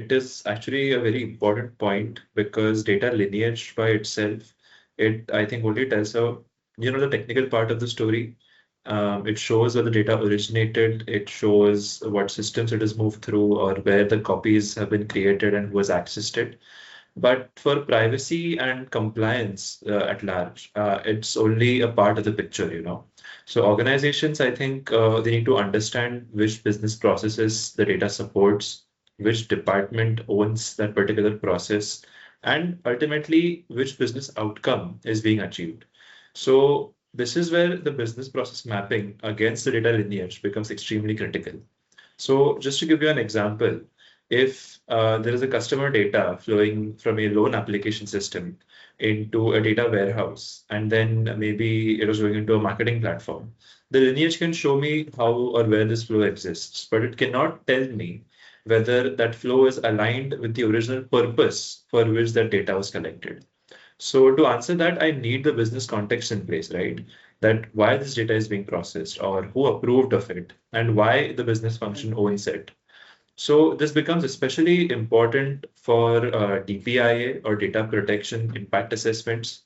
it is actually a very important point because data lineage by itself, it I think only tells the technical part of the story. It shows where the data originated, it shows what systems it has moved through or where the copies have been created and who has accessed it. But for privacy and compliance at large, it's only a part of the picture. So organizations, I think they need to understand which business processes the data supports, which department owns that particular process, and ultimately which business outcome is being achieved. So this is where the business process mapping against the data lineage becomes extremely critical. So just to give you an example, if there is a customer data flowing from a loan application system into a data warehouse, and then maybe it was going into a marketing platform, the lineage can show me how or where this flow exists, but it cannot tell me whether that flow is aligned with the original purpose for which that data was collected. So to answer that, I need the business context in place, right? That why this data is being processed or who approved of it and why the business function owns it. So this becomes especially important for DPIA or data protection impact assessments.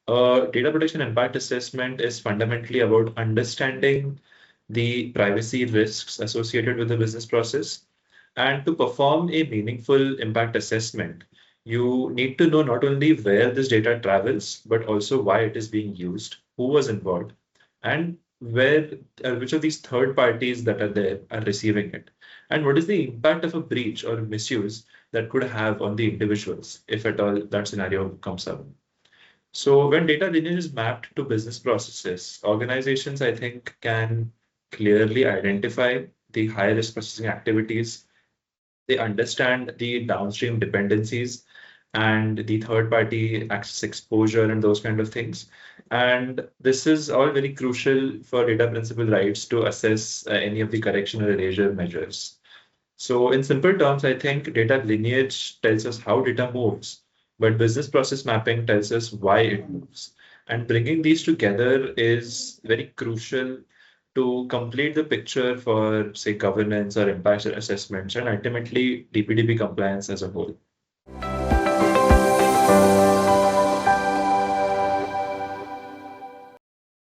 Data protection impact assessment is fundamentally about understanding the privacy risks associated with the business process. And to perform a meaningful impact assessment, you need to know not only where this data travels, but also why it is being used, who was involved, and which of these third parties that are there are receiving it, and what is the impact of a breach or misuse that could have on the individuals, if at all that scenario comes up. So when data lineage is mapped to business processes, organizations, I think, can clearly identify the high risk processing activities. They understand the downstream dependencies and the third party access exposure and those kind of things. And this is all very crucial for data principal rights to assess any of the correction or erasure measures. So in simple terms, I think data lineage tells us how data moves, but business process mapping tells us why it moves. And bringing these together is very crucial to complete the picture for, say, governance or impact assessments and ultimately DPDP compliance as a whole.